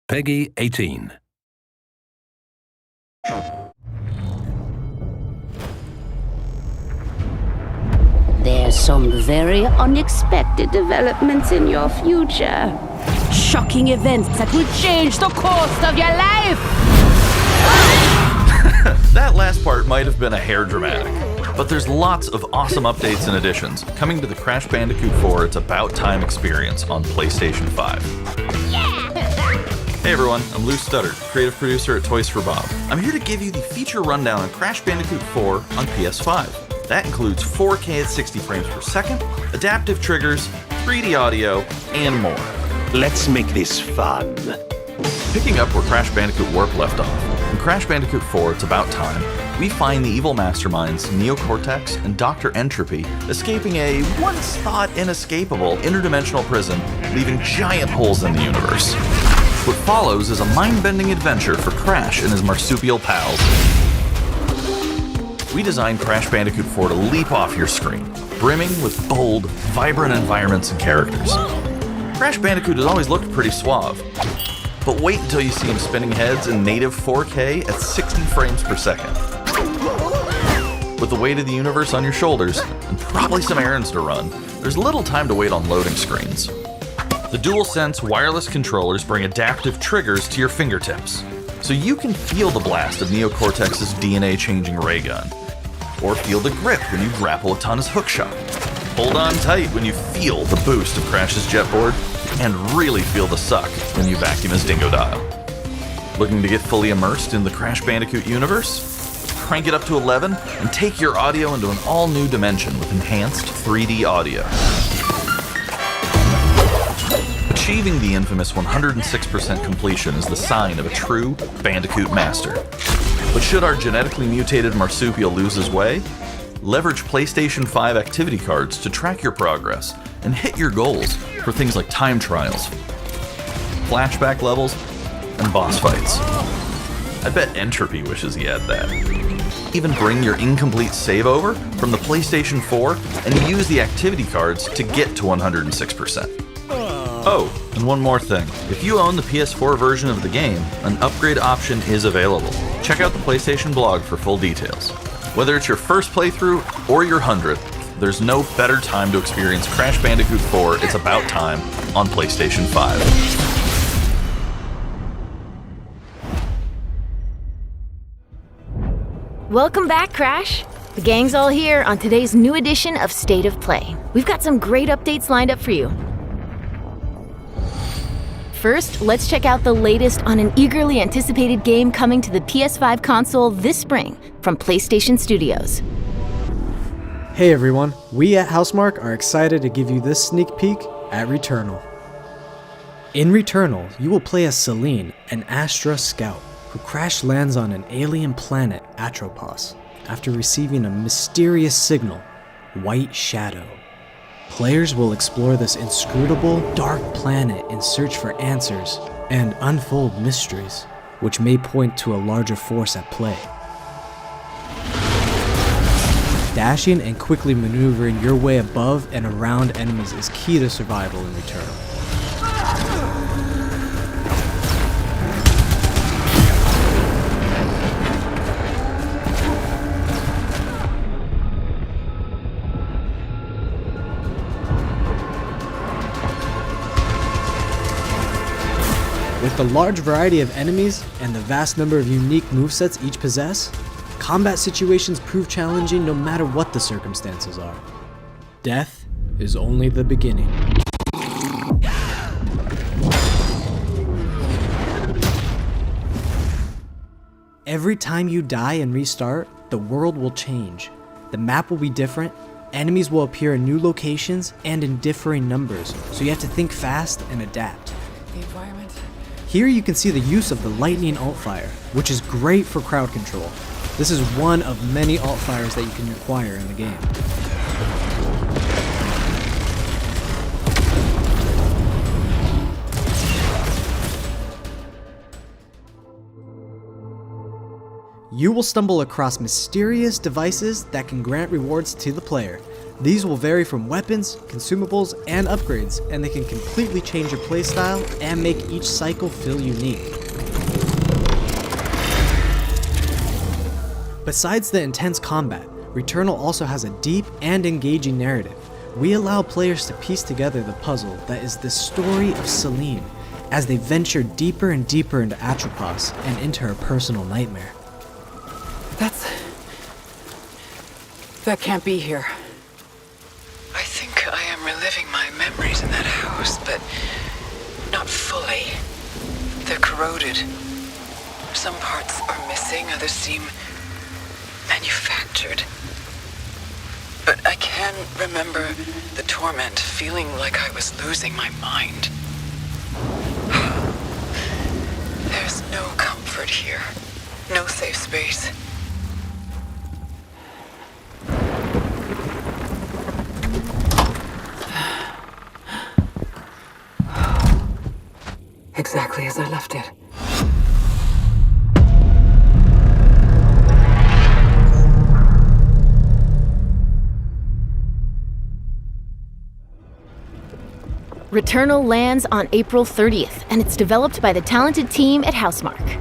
Peggy 18. There's some very unexpected developments in your future. Shocking events that will change the course of your life! That last part might have been a hair dramatic, but there's lots of awesome updates and additions coming to the Crash Bandicoot 4 It's About Time experience on PlayStation 5. Hey everyone, I'm Lou Studdard, creative producer at Toys for Bob. I'm here to give you the feature rundown on Crash Bandicoot 4 on PS5. That includes 4K at 60 frames per second, adaptive triggers, 3D audio, and more. Let's make this fun. Picking up where Crash Bandicoot Warp left off, in Crash Bandicoot 4 It's About Time, we find the evil masterminds Neocortex and Dr. Entropy escaping a once-thought inescapable interdimensional prison, leaving giant holes in the universe. What follows is a mind-bending adventure for Crash and his marsupial pals. We designed Crash Bandicoot 4 to leap off your screen, brimming with bold, vibrant environments and characters. Crash Bandicoot has always looked pretty suave, but wait until you see him spinning heads in native 4K at 60 frames per second. With the weight of the universe on your shoulders, and probably some errands to run, there's little time to wait on loading screens. The DualSense wireless controllers bring adaptive triggers to your fingertips, so you can feel the blast of Neocortex's DNA-changing ray gun, or feel the grip when you grapple Atana's hookshot. Hold on tight when you feel the boost of Crash's jetboard, and really feel the suck when you vacuum his Dingodile. Looking to get fully immersed in the Crash Bandicoot universe? Crank it up to 11 and take your audio into an all-new dimension with enhanced 3D audio. Achieving the infamous 106% completion is the sign of a true Bandicoot master. But should our genetically mutated marsupial lose his way? Leverage PlayStation 5 activity cards to track your progress and hit your goals for things like time trials, flashback levels, and boss fights. I bet Entropy wishes he had that. Even bring your incomplete save over from the PlayStation 4 and use the activity cards to get to 106%. Oh, and one more thing. If you own the PS4 version of the game, an upgrade option is available. Check out the PlayStation blog for full details. Whether it's your first playthrough or your 100th, there's no better time to experience Crash Bandicoot 4 It's About Time on PlayStation 5. Welcome back, Crash! The gang's all here on today's new edition of State of Play. We've got some great updates lined up for you. First, let's check out the latest on an eagerly anticipated game coming to the PS5 console this spring from PlayStation Studios. Hey everyone, we at Housemarque are excited to give you this sneak peek at Returnal. In Returnal, you will play as Celine, an Astra scout, who crash lands on an alien planet, Atropos, after receiving a mysterious signal, White Shadow. Players will explore this inscrutable, dark planet in search for answers and unfold mysteries, which may point to a larger force at play. Dashing and quickly maneuvering your way above and around enemies is key to survival in Returnal. With the large variety of enemies and the vast number of unique movesets each possess, combat situations prove challenging no matter what the circumstances are. Death is only the beginning. Every time you die and restart, the world will change. The map will be different, enemies will appear in new locations and in differing numbers, so you have to think fast and adapt. The environment. Here you can see the use of the lightning alt-fire, which is great for crowd control. This is one of many alt-fires that you can acquire in the game. You will stumble across mysterious devices that can grant rewards to the player. These will vary from weapons, consumables, and upgrades, and they can completely change your playstyle and make each cycle feel unique. Besides the intense combat, Returnal also has a deep and engaging narrative. We allow players to piece together the puzzle that is the story of Celine as they venture deeper and deeper into Atropos and into her personal nightmare. That can't be here. I think I am reliving my memories in that house, but not fully. They're corroded. Some parts are missing, others seem manufactured. But I can remember the torment, feeling like I was losing my mind. There's no comfort here. No safe space. Exactly as I left it. Returnal lands on April 30th, and it's developed by the talented team at Housemarque.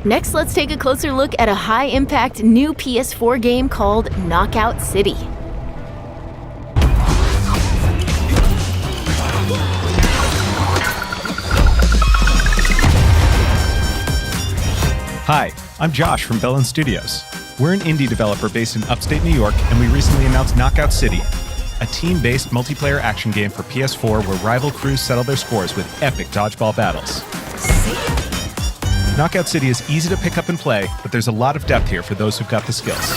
Next, let's take a closer look at a high-impact new PS4 game called Knockout City. Hi, I'm Josh from Bellin Studios. We're an indie developer based in upstate New York, and we recently announced Knockout City, a team-based multiplayer action game for PS4 where rival crews settle their scores with epic dodgeball battles. Knockout City is easy to pick up and play, but there's a lot of depth here for those who've got the skills.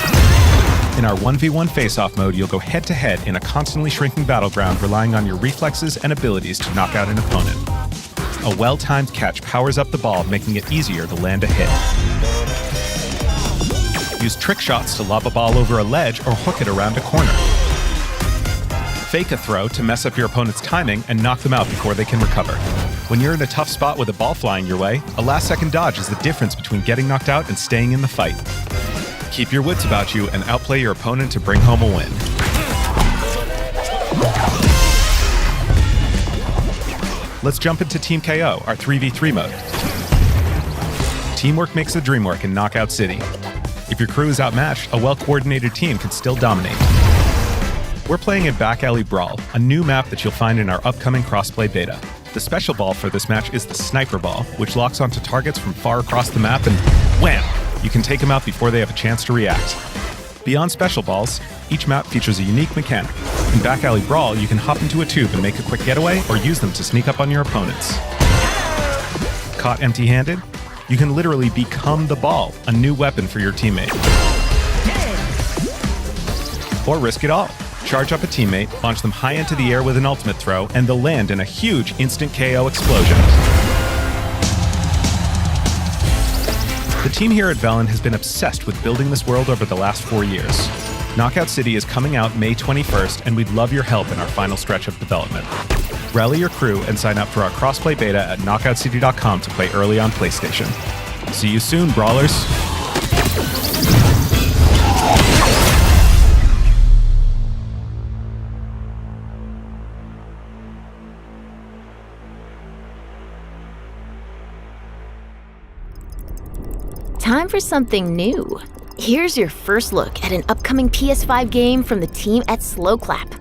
In our 1v1 face-off mode, you'll go head-to-head in a constantly shrinking battleground, relying on your reflexes and abilities to knock out an opponent. A well-timed catch powers up the ball, making it easier to land a hit. Use trick shots to lob a ball over a ledge or hook it around a corner. Fake a throw to mess up your opponent's timing and knock them out before they can recover. When you're in a tough spot with a ball flying your way, a last-second dodge is the difference between getting knocked out and staying in the fight. Keep your wits about you and outplay your opponent to bring home a win. Let's jump into Team KO, our 3v3 mode. Teamwork makes the dream work in Knockout City. If your crew is outmatched, a well-coordinated team can still dominate. We're playing in Back Alley Brawl, a new map that you'll find in our upcoming crossplay beta. The special ball for this match is the Sniper Ball, which locks onto targets from far across the map and wham! You can take them out before they have a chance to react. Beyond special balls, each map features a unique mechanic. In Back Alley Brawl, you can hop into a tube and make a quick getaway or use them to sneak up on your opponents. Caught empty-handed? You can literally become the ball, a new weapon for your teammate. Or risk it all. Charge up a teammate, launch them high into the air with an ultimate throw, and they'll land in a huge instant KO explosion. The team here at Velen has been obsessed with building this world over the last 4 years. Knockout City is coming out May 21st, and we'd love your help in our final stretch of development. Rally your crew and sign up for our crossplay beta at knockoutcity.com to play early on PlayStation. See you soon, brawlers! Time for something new. Here's your first look at an upcoming PS5 game from the team at Slow Clap.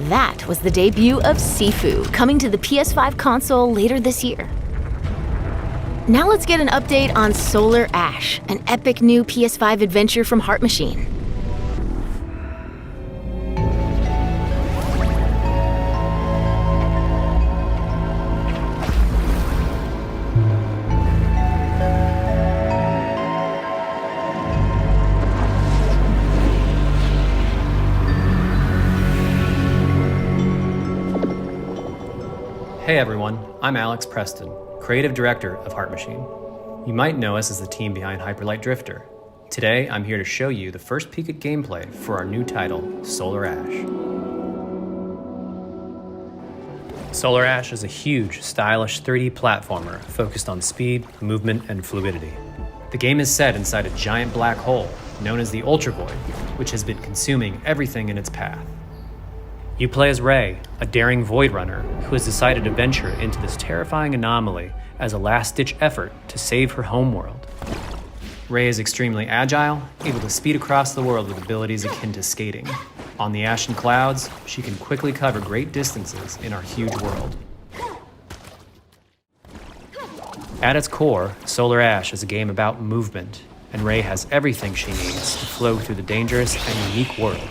that was the debut of Sifu, coming to the PS5 console later this year. Now let's get an update on Solar Ash, an epic new PS5 adventure from Heart Machine. Hey everyone, I'm Alex Preston, Creative Director of Heart Machine. You might know us as the team behind Hyperlight Drifter. Today, I'm here to show you the first peek at gameplay for our new title, Solar Ash. Solar Ash is a huge, stylish 3D platformer focused on speed, movement, and fluidity. The game is set inside a giant black hole known as the Ultra Void, which has been consuming everything in its path. You play as Ray, a daring Void Runner who has decided to venture into this terrifying anomaly as a last-ditch effort to save her homeworld. Ray is extremely agile, able to speed across the world with abilities akin to skating. On the ash and clouds, she can quickly cover great distances in our huge world. At its core, Solar Ash is a game about movement, and Ray has everything she needs to flow through the dangerous and unique world.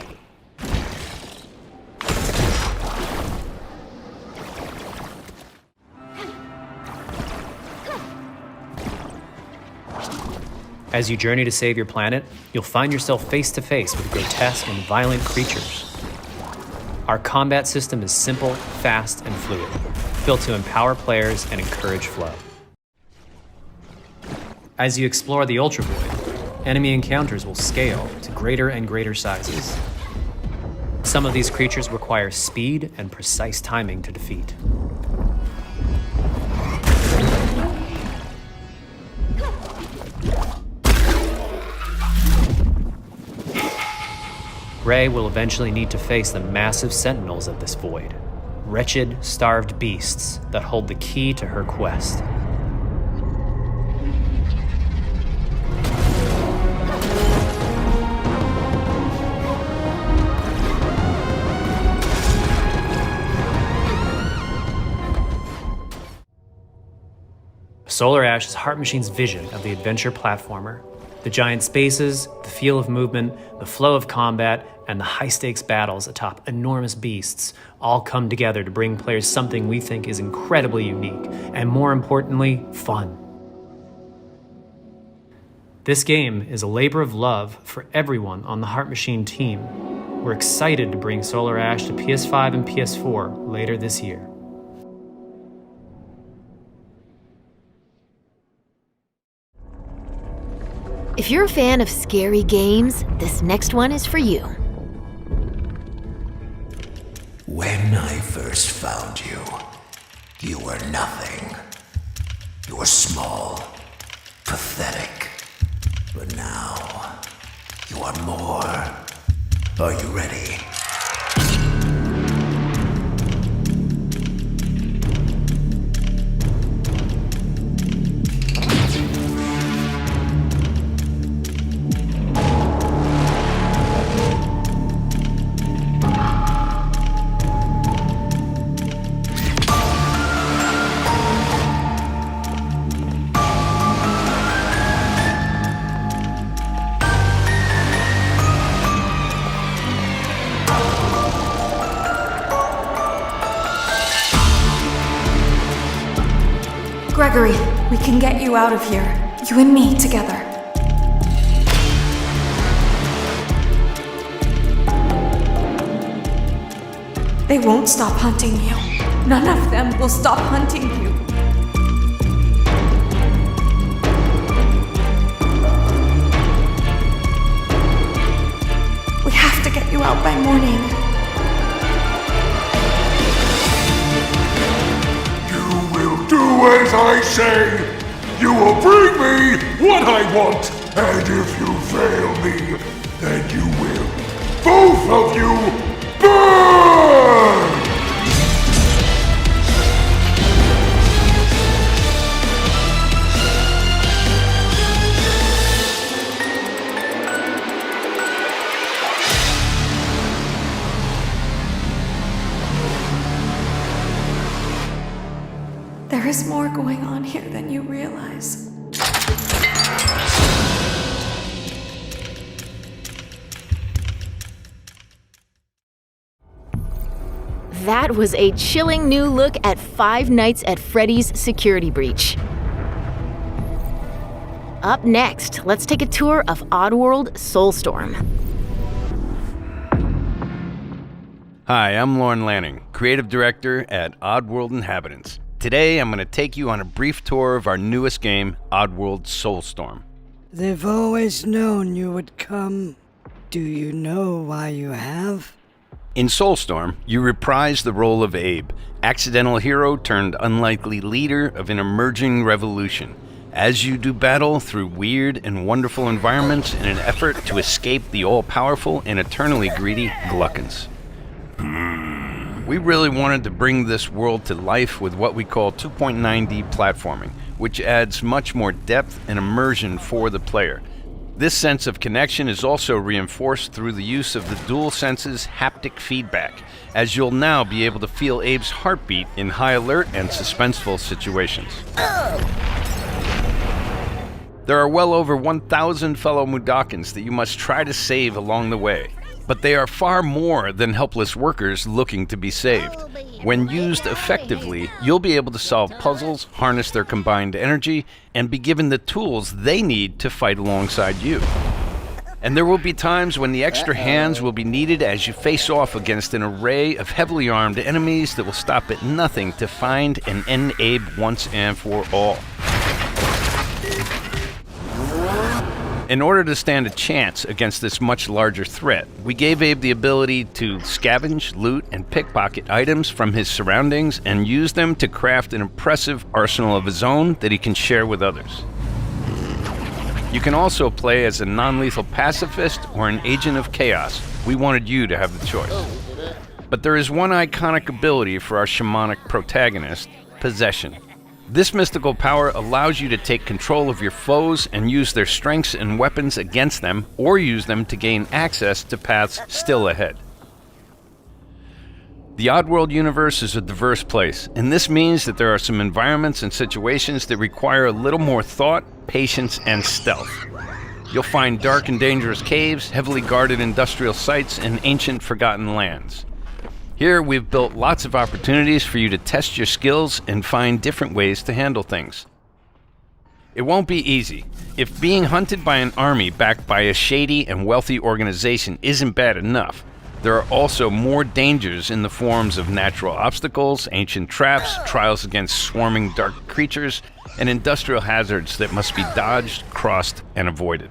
As you journey to save your planet, you'll find yourself face to face with grotesque and violent creatures. Our combat system is simple, fast, and fluid, built to empower players and encourage flow. As you explore the Ultra Void, enemy encounters will scale to greater and greater sizes. Some of these creatures require speed and precise timing to defeat. Ray will eventually need to face the massive sentinels of this void, wretched, starved beasts that hold the key to her quest. Solar Ash is Heart Machine's vision of the adventure platformer. The giant spaces, the feel of movement, the flow of combat, and the high-stakes battles atop enormous beasts all come together to bring players something we think is incredibly unique, and more importantly, fun. This game is a labor of love for everyone on the Heart Machine team. We're excited to bring Solar Ash to PS5 and PS4 later this year. If you're a fan of scary games, this next one is for you. When I first found you, you were nothing. You were small, pathetic. But now, you are more. Are you ready? Gregory, we can get you out of here. You and me together. They won't stop hunting you. None of them will stop hunting you. We have to get you out by morning. Do as I say! You will bring me what I want! And if you fail me, then you will, both of you, burn! going on here than you realize. That was a chilling new look at Five Nights at Freddy's security breach. Up next, let's take a tour of Oddworld Soulstorm. Hi, I'm Lauren Lanning, Creative Director at Oddworld Inhabitants. Today, I'm going to take you on a brief tour of our newest game, Oddworld Soulstorm. They've always known you would come. Do you know why you have? In Soulstorm, you reprise the role of Abe, accidental hero turned unlikely leader of an emerging revolution, as you do battle through weird and wonderful environments in an effort to escape the all-powerful and eternally greedy Gluckins. We really wanted to bring this world to life with what we call 2.9D platforming, which adds much more depth and immersion for the player. This sense of connection is also reinforced through the use of the DualSense's haptic feedback, as you'll now be able to feel Abe's heartbeat in high alert and suspenseful situations. There are well over 1,000 fellow Mudokons that you must try to save along the way, but they are far more than helpless workers looking to be saved. When used effectively, you'll be able to solve puzzles, harness their combined energy, and be given the tools they need to fight alongside you. And there will be times when the extra hands will be needed as you face off against an array of heavily armed enemies that will stop at nothing to find and end Abe once and for all. In order to stand a chance against this much larger threat, we gave Abe the ability to scavenge, loot, and pickpocket items from his surroundings and use them to craft an impressive arsenal of his own that he can share with others. You can also play as a non-lethal pacifist or an agent of chaos. We wanted you to have the choice. But there is one iconic ability for our shamanic protagonist, possession. This mystical power allows you to take control of your foes and use their strengths and weapons against them, or use them to gain access to paths still ahead. The Oddworld universe is a diverse place, and this means that there are some environments and situations that require a little more thought, patience, and stealth. You'll find dark and dangerous caves, heavily guarded industrial sites, and ancient forgotten lands. Here, we've built lots of opportunities for you to test your skills and find different ways to handle things. It won't be easy. If being hunted by an army backed by a shady and wealthy organization isn't bad enough, there are also more dangers in the forms of natural obstacles, ancient traps, trials against swarming dark creatures, and industrial hazards that must be dodged, crossed, and avoided.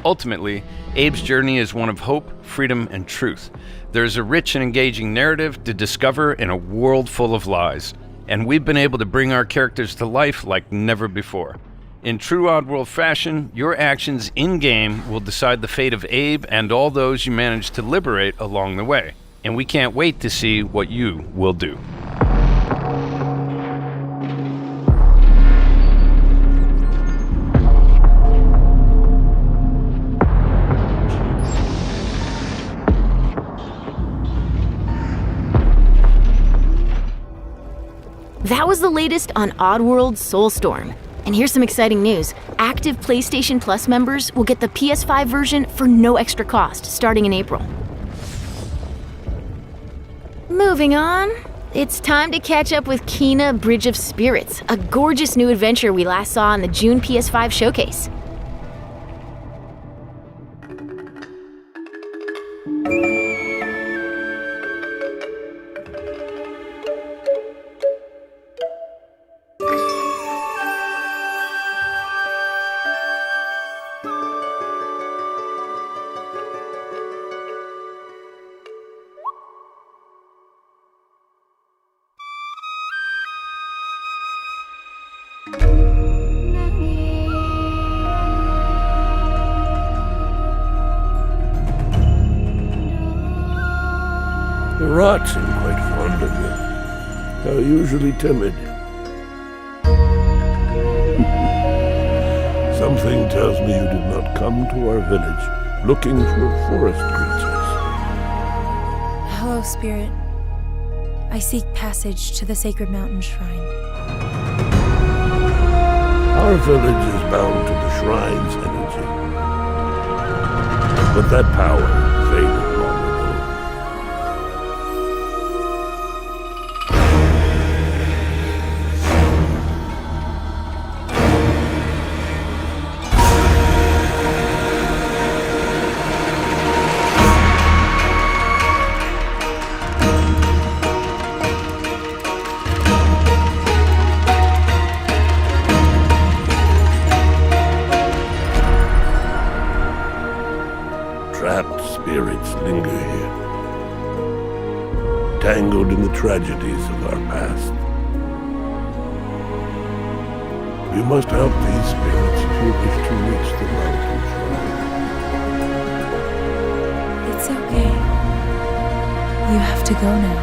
Ultimately, Abe's journey is one of hope, freedom, and truth. There's a rich and engaging narrative to discover in a world full of lies, and we've been able to bring our characters to life like never before. In true Oddworld fashion, your actions in-game will decide the fate of Abe and all those you manage to liberate along the way, and we can't wait to see what you will do. That was the latest on Oddworld Soulstorm. And here's some exciting news. Active PlayStation Plus members will get the PS5 version for no extra cost, starting in April. Moving on, it's time to catch up with Kena Bridge of Spirits, a gorgeous new adventure we last saw in the June PS5 showcase. The rats seem quite fond of you. They're usually timid. Something tells me you did not come to our village looking for forest creatures. Hello, Spirit. I seek passage to the sacred mountain shrine. Our village is bound to the shrine's energy. But that power faded long ago. Trapped spirits linger here, tangled in the tragedies of our past. You must help these spirits if you wish to reach the mountain shrine. It's okay. You have to go now.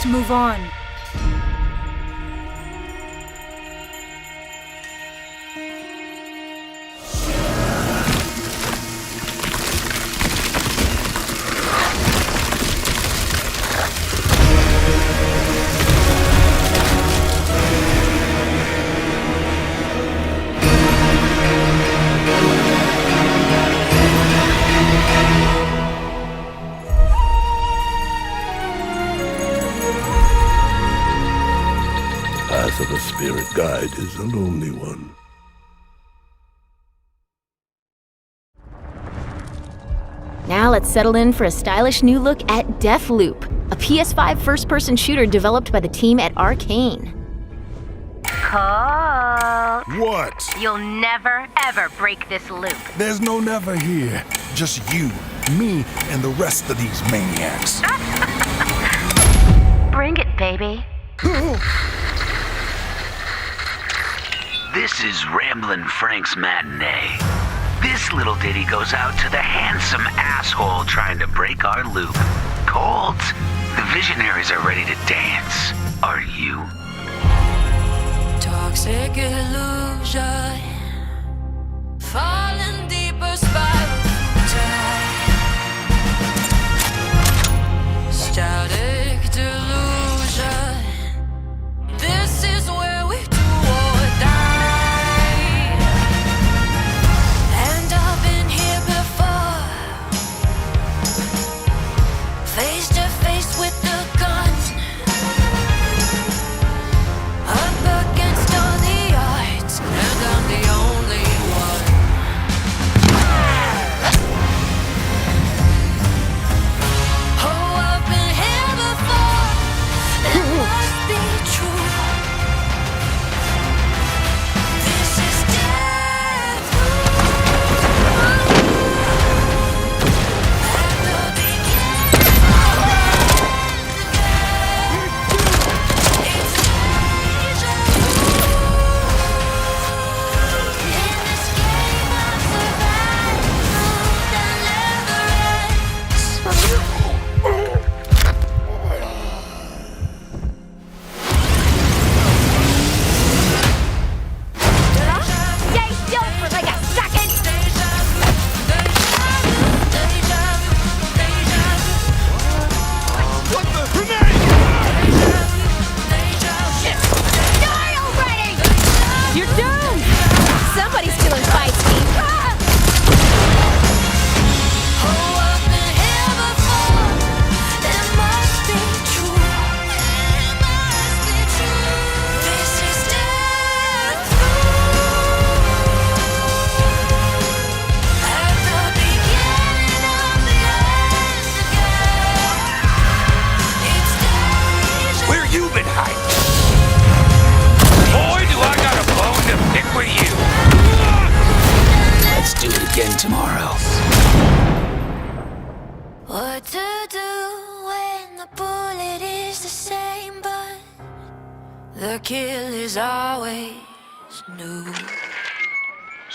Move on. The path of a spirit guide is a lonely one. Now let's settle in for a stylish new look at Deathloop, a PS5 first-person shooter developed by the team at Arcane. Colt. What? You'll never, ever break this loop. There's no never here. Just you, me, and the rest of these maniacs. Bring it, baby. This is Ramblin' Frank's Matinee. This little ditty goes out to the handsome asshole trying to break our loop. Colt, the visionaries are ready to dance. Are you? Toxic illusion, falling deeper spiral time. Static delusion. This is where we do or die. And I've been here before, face to face with the gun. Up against all the odds, and I'm the only one. Oh, I've been here before. It must be true. This is death. At the beginning of it's deja vu. In this game of survival that never Stay still for like a second. What the? Grenade! Die already! You're doomed! Somebody's feeling feisty. Oh, I've been here before. It must be true. It must be true. This is death. At the beginning of the end again. It's deja. Where you been hiding? Boy, do I got a bone to pick with you. Let's do it again tomorrow. What to do when the bullet is the same, but the kill is always new.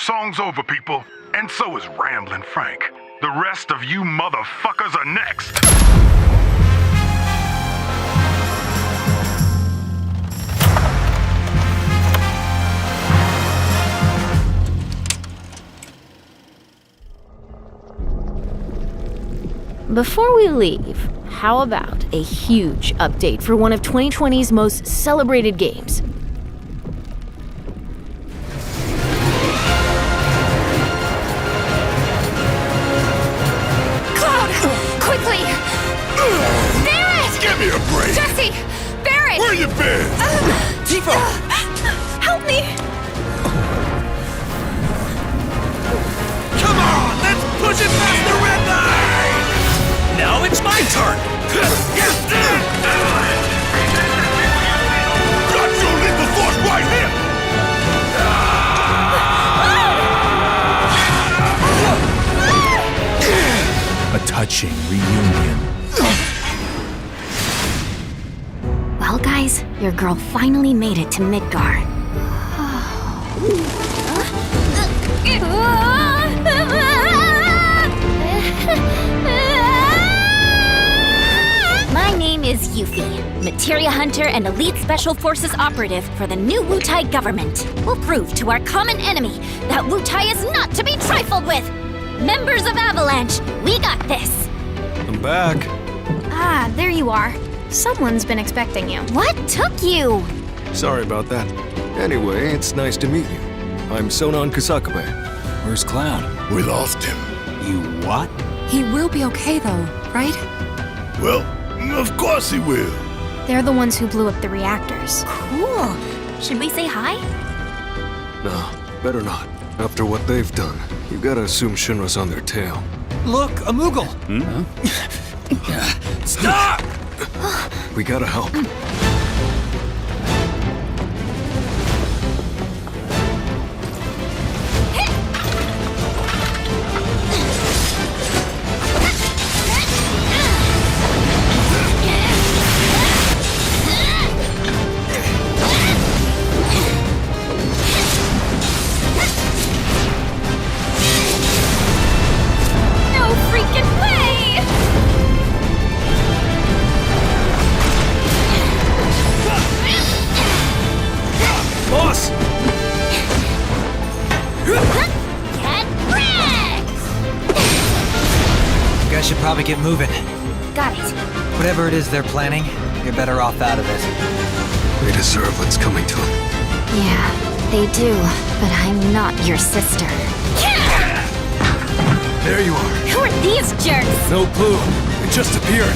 Song's over, people. And so is Ramblin' Frank. The rest of you motherfuckers are next. Before we leave, how about a huge update for one of 2020's most celebrated games? Cloud! Quickly! Barrett! Give me a break! Jesse! Barrett! Where you been? Tifa! Help me! Come on, let's push it past the red line! Now it's my turn! Got your lethal force right here! A touching reunion. Well, guys, your girl finally made it to Midgar. My name is Yuffie, Materia Hunter and Elite Special Forces Operative for the new Wutai government. We'll prove to our common enemy that Wutai is not to be trifled with. Members of Avalanche, we got this. I'm back. Ah, there you are. Someone's been expecting you. What took you? Sorry about that. Anyway, it's nice to meet you. I'm Sonon Kusakabe. Where's Cloud? We lost him. You what? He will be okay though, right? Well, of course he will. They're the ones who blew up the reactors. Cool. Should we say hi? No, better not. After what they've done, you gotta assume Shinra's on their tail. Look, a Moogle! Stop! We gotta help. No freaking way! Boss! Get wrecked! You guys should probably get moving. Got it. Whatever it is they're planning, you're better off out of it. They deserve what's coming to them. Yeah, they do, but I'm not your sister. There you are. Who are these jerks? No clue. They just appeared.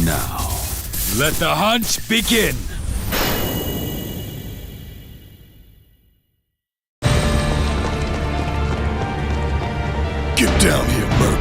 Now, let the hunt begin. Get down here, Merc.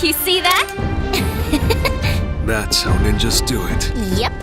You see that? That's how ninjas do it. Yep.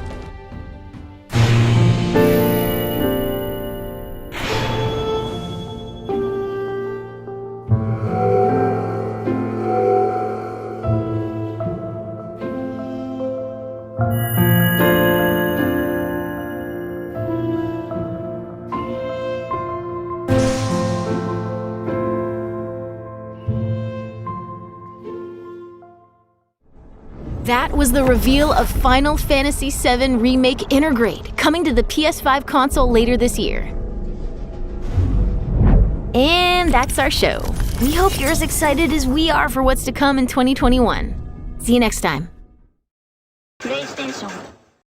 That was the reveal of Final Fantasy VII Remake Intergrade, coming to the PS5 console later this year. And that's our show. We hope you're as excited as we are for what's to come in 2021. See you next time. PlayStation